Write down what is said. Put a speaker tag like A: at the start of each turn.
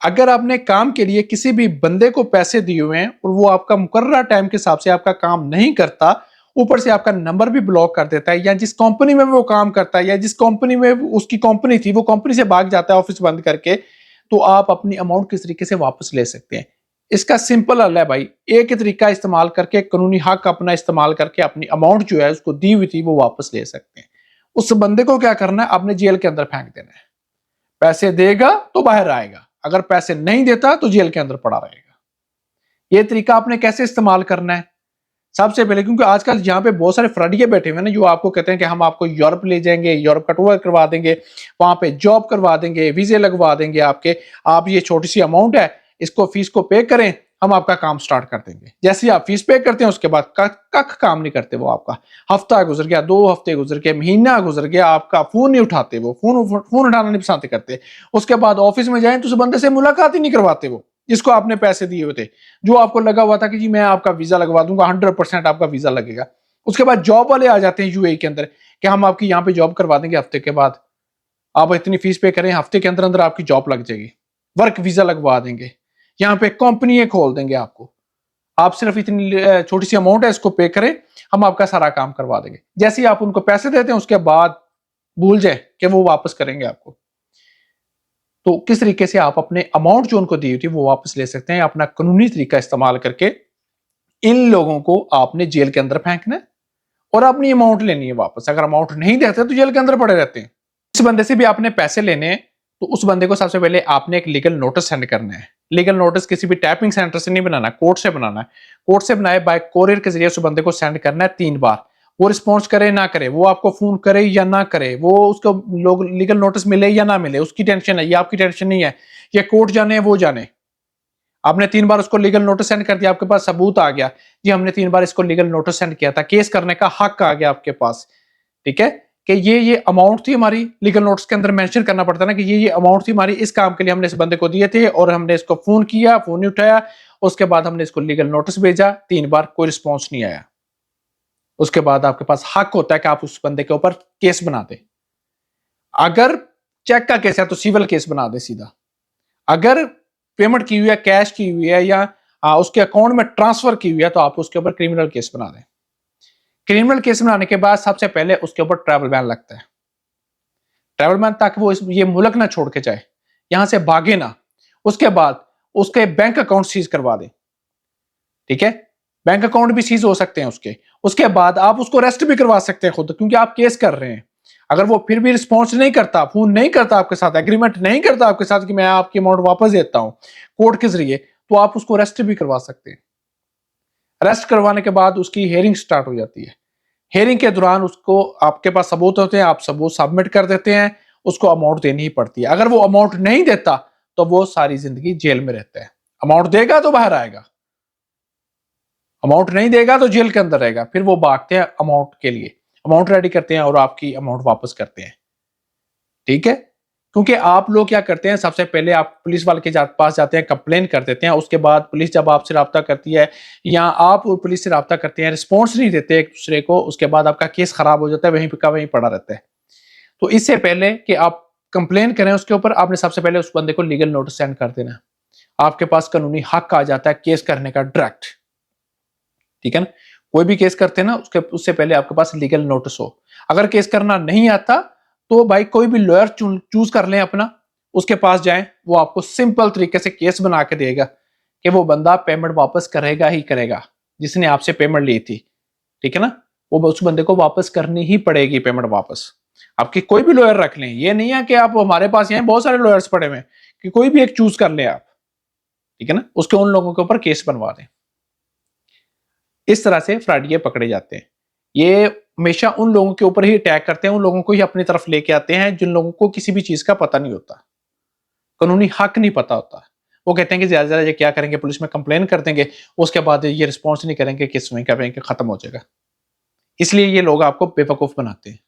A: अगर आपने काम के लिए किसी भी बंदे को पैसे दिए हुए हैं और वो आपका मुकर्रर टाइम के हिसाब से आपका काम नहीं करता, ऊपर से आपका नंबर भी ब्लॉक कर देता है, या जिस कंपनी में वो काम करता है या जिस कंपनी में उसकी कंपनी थी वो कंपनी से भाग जाता है ऑफिस बंद करके, तो आप अपनी अमाउंट किस तरीके से वापस ले सकते हैं। इसका सिंपल हल है भाई, एक ही तरीका इस्तेमाल करके, कानूनी हक अपना इस्तेमाल करके अपनी अमाउंट जो है उसको दी हुई थी वो वापस ले सकते हैं। उस बंदे को क्या करना है, आपने जेल के अंदर फेंक देना है। पैसे देगा तो बाहर आएगा, अगर पैसे नहीं देता तो जेल के अंदर पड़ा रहेगा। ये तरीका आपने कैसे इस्तेमाल करना है, सबसे पहले, क्योंकि आजकल यहाँ पे बहुत सारे फ्रॉडिये बैठे हुए हैं ना, जो आपको कहते हैं कि हम आपको यूरोप ले जाएंगे, यूरोप का टूर करवा देंगे, वहां पे जॉब करवा देंगे, वीजे लगवा देंगे आपके, आप ये छोटी सी अमाउंट है इसको फीस को पे करें, हम आपका काम स्टार्ट कर देंगे। जैसे ही आप फीस पे करते हैं उसके बाद कख काम नहीं करते वो आपका। हफ्ता गुजर गया, 2 हफ्ते गुजर गए, महीना गुजर गया, आपका फोन नहीं उठाते, वो फोन उठाना नहीं पसंद करते। उसके बाद ऑफिस में जाए तो उस बंदे से मुलाकात ही नहीं करवाते वो जिसको आपने पैसे दिए हुए थे, जो आपको लगा हुआ था कि जी मैं आपका वीजा लगवा दूंगा, 100% आपका वीजा लगेगा। उसके बाद जॉब वाले आ जाते हैं यूएई के अंदर कि हम आपकी यहाँ पे जॉब करवा देंगे, हफ्ते के बाद आप इतनी फीस पे करें, हफ्ते के अंदर अंदर आपकी जॉब लग जाएगी, वर्क वीजा लगवा देंगे, यहाँ पे कंपनी खोल देंगे आपको, आप सिर्फ इतनी छोटी सी अमाउंट है इसको पे करें, हम आपका सारा काम करवा देंगे। जैसे ही आप उनको पैसे देते हैं उसके बाद भूल जाए कि वो वापस करेंगे आपको। तो किस तरीके से आप अपने अमाउंट जो उनको दी हुई थी वो वापस ले सकते हैं, अपना कानूनी तरीका इस्तेमाल करके इन लोगों को आपने जेल के अंदर फेंकना है और अपनी अमाउंट लेनी है वापस। अगर अमाउंट नहीं देते तो जेल के अंदर पड़े रहते हैं। इस बंदे से भी आपने पैसे लेने हैं तो उस बंदे को सबसे पहले आपने एक लीगल नोटिस सेंड करना है। लीगल नोटिस किसी भी टाइपिंग सेंटर से नहीं बनाना, कोर्ट से बनाना है। कोर्ट से बनाए बाय कोरियर के जरिए उस बंदे को सेंड करना है 3 बार। वो रिस्पॉन्स करे ना करे, वो आपको फोन करे या ना करे, वो उसको लोग लीगल नोटिस मिले या ना मिले, उसकी टेंशन है, ये आपकी टेंशन नहीं है। ये कोर्ट जाने वो जाने, आपने 3 बार उसको लीगल नोटिस सेंड कर दिया, आपके पास सबूत आ गया जी हमने 3 बार इसको लीगल नोटिस सेंड किया था, केस करने का हक आ गया आपके पास। ठीक है कि ये अमाउंट थी हमारी, लीगल नोटिस के अंदर मेंशन करना पड़ता ना कि ये अमाउंट थी हमारी, इस काम के लिए हमने इस बंदे को दिए थे और हमने इसको फोन किया, फोन नहीं उठाया, उसके बाद हमने इसको लीगल नोटिस भेजा, 3 बार कोई रिस्पॉन्स नहीं आया। उसके बाद आपके पास हक होता है कि आप उस बंदे के ऊपर केस बना दे। अगर चेक का केस है तो सिविल केस बना दे सीधा। अगर पेमेंट की हुई है, कैश की हुई है या उसके अकाउंट में ट्रांसफर की हुई है तो आप उसके ऊपर क्रिमिनल केस बना दें। क्रिमिनल केस बनाने के बाद सबसे पहले उसके ऊपर ट्रैवल बैन लगता है। ट्रैवल बैन, ताकि वो ये मुल्क ना छोड़ के जाए, यहां से भागे ना। उसके बाद उसके बैंक अकाउंट सीज करवा दें। ठीक है, बैंक अकाउंट भी सीज हो सकते हैं उसके। उसके बाद आप उसको अरेस्ट भी करवा सकते हैं खुद, क्योंकि आप केस कर रहे हैं। अगर वो फिर भी रिस्पॉन्स नहीं करता, फोन नहीं करता आपके साथ, एग्रीमेंट नहीं करता आपके साथ कि मैं आपकी अमाउंट वापस देता हूं कोर्ट के जरिए, तो आप उसको अरेस्ट भी करवा सकते हैं। अरेस्ट करवाने के बाद उसकी हेयरिंग स्टार्ट हो जाती है। हेयरिंग के दौरान उसको, आपके पास सबूत होते हैं, आप सबूत सबमिट कर देते हैं, उसको अमाउंट देनी ही पड़ती है। अगर वो अमाउंट नहीं देता तो वो सारी जिंदगी जेल में रहता है। अमाउंट देगा तो बाहर आएगा, अमाउंट नहीं देगा तो जेल के अंदर रहेगा। फिर वो भागते हैं अमाउंट के लिए, अमाउंट रेडी करते हैं और आपकी अमाउंट वापस करते हैं। ठीक है, क्योंकि आप लोग क्या करते हैं, सबसे पहले आप पुलिस वाले के पास जाते हैं, कंप्लेन कर देते हैं। उसके बाद पुलिस जब आपसे रब्ता करती है या आप और पुलिस से रब्ता करते हैं, रिस्पॉन्स नहीं देते एक दूसरे को, उसके बाद आपका केस खराब हो जाता है, वहीं का वहीं पड़ा रहता है। तो इससे पहले कि आप कंप्लेन करें उसके ऊपर, आपने सबसे पहले उस बंदे को लीगल नोटिस सेंड कर देना। आपके पास कानूनी हक आ जाता है केस करने का डायरेक्ट। ठीक है ना, कोई भी केस करते हैं ना उससे पहले आपके पास लीगल नोटिस हो। अगर केस करना नहीं आता तो भाई कोई भी लॉयर चूज कर लें अपना, उसके पास जाएं, वो आपको सिंपल तरीके से केस बना के देगा कि वो बंदा पेमेंट वापस करेगा ही करेगा जिसने आपसे पेमेंट ली थी। ठीक है ना, वो उस बंदे को वापस करनी ही पड़ेगी पेमेंट वापस। आपकी कोई भी लॉयर रख लें, ये नहीं है कि आप हमारे पास यहाँ बहुत सारे लॉयर्स पड़े हुए कि कोई भी एक चूज कर ले आप। ठीक है ना, उसके उन लोगों के ऊपर केस बनवा दें। इस तरह से फ्रॉडिये पकड़े जाते हैं। ये हमेशा उन लोगों के ऊपर ही अटैक करते हैं, उन लोगों को ही अपनी तरफ लेके आते हैं जिन लोगों को किसी भी चीज का पता नहीं होता, कानूनी हक नहीं पता होता। वो कहते हैं कि ज्यादा से ज्यादा ये क्या करेंगे, पुलिस में कंप्लेन कर देंगे, उसके बाद ये रिस्पॉन्स नहीं करेंगे, केस वहीं का वहीं खत्म हो जाएगा। इसलिए ये लोग आपको बेवकूफ बनाते हैं।